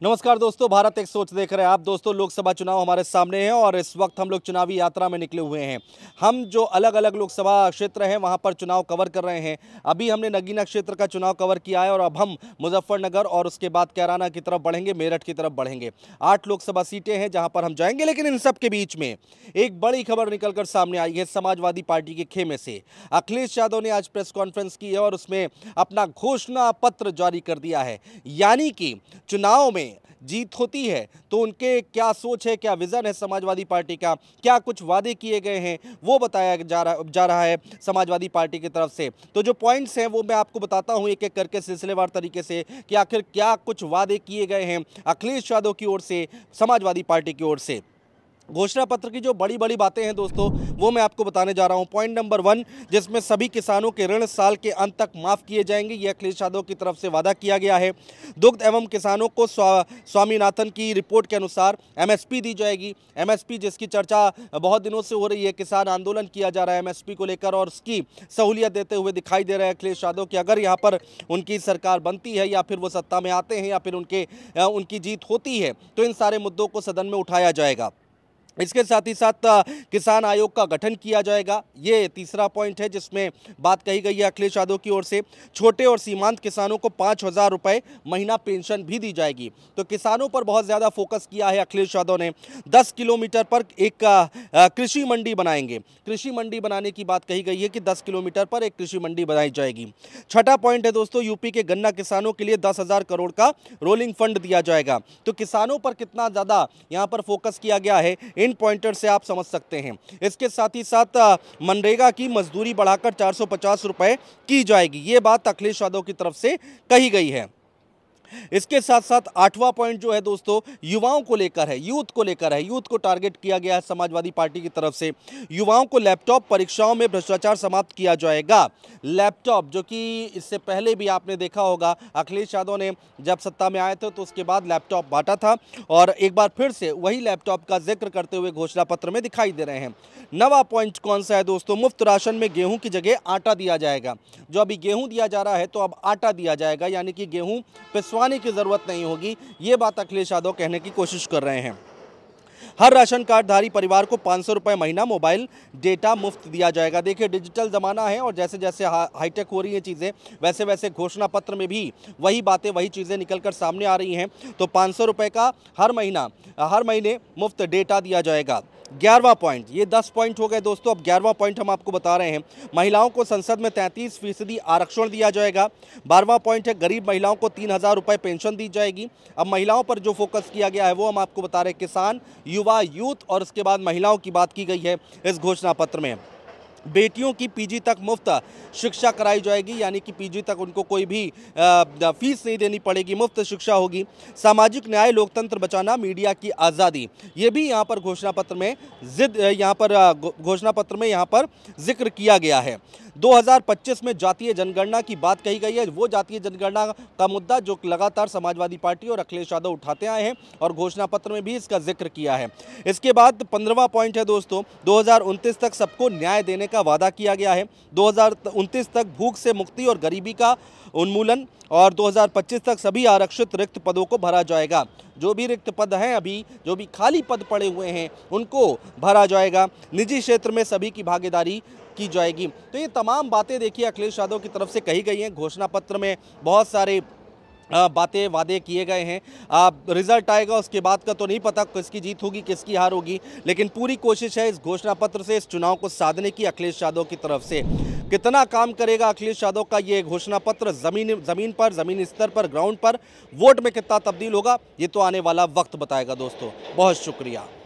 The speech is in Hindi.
नमस्कार दोस्तों, भारत एक सोच देख रहे हैं आप। दोस्तों, लोकसभा चुनाव हमारे सामने हैं और इस वक्त हम लोग चुनावी यात्रा में निकले हुए हैं। हम जो अलग अलग लोकसभा क्षेत्र हैं वहां पर चुनाव कवर कर रहे हैं। अभी हमने नगीना क्षेत्र का चुनाव कवर किया है और अब हम मुजफ्फरनगर और उसके बाद कैराना की तरफ बढ़ेंगे, मेरठ की तरफ बढ़ेंगे। 8 लोकसभा सीटें हैं जहां पर हम जाएंगे, लेकिन इन सब के बीच में एक बड़ी खबर निकलकर सामने आई है समाजवादी पार्टी के खेमे से। अखिलेश यादव ने आज प्रेस कॉन्फ्रेंस की है और उसमें अपना घोषणा पत्र जारी कर दिया है। यानी कि चुनाव में जीत होती है तो उनके क्या सोच है, क्या विजन है समाजवादी पार्टी का, क्या कुछ वादे किए गए हैं, वो बताया जा रहा है समाजवादी पार्टी की तरफ से। तो जो पॉइंट्स हैं वो मैं आपको बताता हूं एक एक करके सिलसिलेवार तरीके से कि आखिर क्या कुछ वादे किए गए हैं अखिलेश यादव की ओर से, समाजवादी पार्टी की ओर से। घोषणा पत्र की जो बड़ी बड़ी बातें हैं दोस्तों, वो मैं आपको बताने जा रहा हूं। पॉइंट नंबर 1, जिसमें सभी किसानों के ऋण साल के अंत तक माफ किए जाएंगे, यह अखिलेश यादव की तरफ से वादा किया गया है। दुग्ध एवं किसानों को स्वामीनाथन की रिपोर्ट के अनुसार एमएसपी दी जाएगी। एमएसपी जिसकी चर्चा बहुत दिनों से हो रही है, किसान आंदोलन किया जा रहा है एमएसपी को लेकर और उसकी सहूलियत देते हुए दिखाई दे रहे हैं अखिलेश यादव कि अगर यहाँ पर उनकी सरकार बनती है या फिर वो सत्ता में आते हैं या फिर उनकी जीत होती है तो इन सारे मुद्दों को सदन में उठाया जाएगा। इसके साथ ही साथ किसान आयोग का गठन किया जाएगा, ये तीसरा पॉइंट है जिसमें बात कही गई है अखिलेश यादव की ओर से। छोटे और सीमांत किसानों को 5,000 रुपये महीना पेंशन भी दी जाएगी। तो किसानों पर बहुत ज़्यादा फोकस किया है अखिलेश यादव ने। 10 किलोमीटर पर एक कृषि मंडी बनाएंगे। कृषि मंडी बनाने की बात कही गई है कि 10 किलोमीटर पर एक कृषि मंडी बनाई जाएगी। छठा पॉइंट है दोस्तों, यूपी के गन्ना किसानों के लिए 10,000 करोड़ का रोलिंग फंड दिया जाएगा। तो किसानों पर कितना ज़्यादा यहाँ पर फोकस किया गया है इन पॉइंटर से आप समझ सकते हैं। इसके साथ ही साथ मनरेगा की मजदूरी बढ़ाकर 450 रुपए की जाएगी, ये बात अखिलेश यादव की तरफ से कही गई है। इसके साथ साथ 8वां पॉइंट जो है दोस्तों, युवाओं को लेकर है, यूथ को लेकर है। यूथ को टारगेट किया गया है समाजवादी पार्टी की तरफ से। युवाओं को लैपटॉप परीक्षाओं में भ्रष्टाचार समाप्त किया जाएगा। लैपटॉप जो कि इससे पहले भी आपने देखा होगा, अखिलेश यादव ने जब सत्ता में आए थे तो उसके बाद लैपटॉप बांटा था और एक बार फिर से वही लैपटॉप का जिक्र करते हुए घोषणा पत्र में दिखाई दे रहे हैं। 9वां पॉइंट कौन सा है दोस्तों, मुफ्त राशन में गेहूं की जगह आटा दिया जाएगा। जो अभी गेहूं दिया जा रहा है तो अब आटा दिया जाएगा, यानी कि गेहूं पिसवाने की जरूरत नहीं होगी। ये बात अखिलेश यादव कहने की कोशिश कर रहे हैं। हर राशन कार्डधारी परिवार को 500 रुपये महीना मोबाइल डेटा मुफ्त दिया जाएगा। देखिए, डिजिटल ज़माना है और जैसे जैसे हाईटेक हो रही हैं चीज़ें, वैसे वैसे घोषणा पत्र में भी वही बातें, वही चीज़ें निकलकर सामने आ रही हैं। तो 500 रुपये का हर महीने मुफ्त डेटा दिया जाएगा। 11वां पॉइंट, ये 10 पॉइंट हो गए दोस्तों, अब 11वां पॉइंट हम आपको बता रहे हैं। महिलाओं को संसद में 33% आरक्षण दिया जाएगा। 12वां पॉइंट है, गरीब महिलाओं को 3,000 रुपये पेंशन दी जाएगी। अब महिलाओं पर जो फोकस किया गया है वो हम आपको बता रहे हैं, किसान, युवा, यूथ और उसके बाद महिलाओं की बात की गई है इस घोषणा पत्र में। बेटियों की पीजी तक मुफ्त शिक्षा कराई जाएगी, यानी कि पीजी तक उनको कोई भी फीस नहीं देनी पड़ेगी, मुफ्त शिक्षा होगी। सामाजिक न्याय, लोकतंत्र बचाना, मीडिया की आज़ादी, ये भी यहाँ पर घोषणा पत्र में यहाँ पर जिक्र किया गया है। 2025 में जातीय जनगणना की बात कही गई है। वो जातीय जनगणना का मुद्दा जो लगातार समाजवादी पार्टी और अखिलेश यादव उठाते आए हैं और घोषणा पत्र में भी इसका जिक्र किया है। इसके बाद 15वां पॉइंट है दोस्तों, 2029 तक सबको न्याय देने का वादा किया गया है। 2029 तक भूख से मुक्ति और गरीबी का उन्मूलन और 2025 तक सभी आरक्षित रिक्त पदों को भरा जाएगा। जो भी रिक्त पद हैं, अभी जो भी खाली पद पड़े हुए हैं उनको भरा जाएगा। निजी क्षेत्र में सभी की भागीदारी की जाएगी। तो ये तमाम बातें देखिए अखिलेश यादव की तरफ से कही गई हैं। घोषणा पत्र में बहुत सारे बातें, वादे किए गए हैं। रिजल्ट आएगा उसके बाद का तो नहीं पता किसकी जीत होगी, किसकी हार होगी, लेकिन पूरी कोशिश है इस घोषणा पत्र से इस चुनाव को साधने की अखिलेश यादव की तरफ से। कितना काम करेगा अखिलेश यादव का ये घोषणा पत्र, जमीन स्तर पर, ग्राउंड पर वोट में कितना तब्दील होगा, ये तो आने वाला वक्त बताएगा दोस्तों। बहुत शुक्रिया।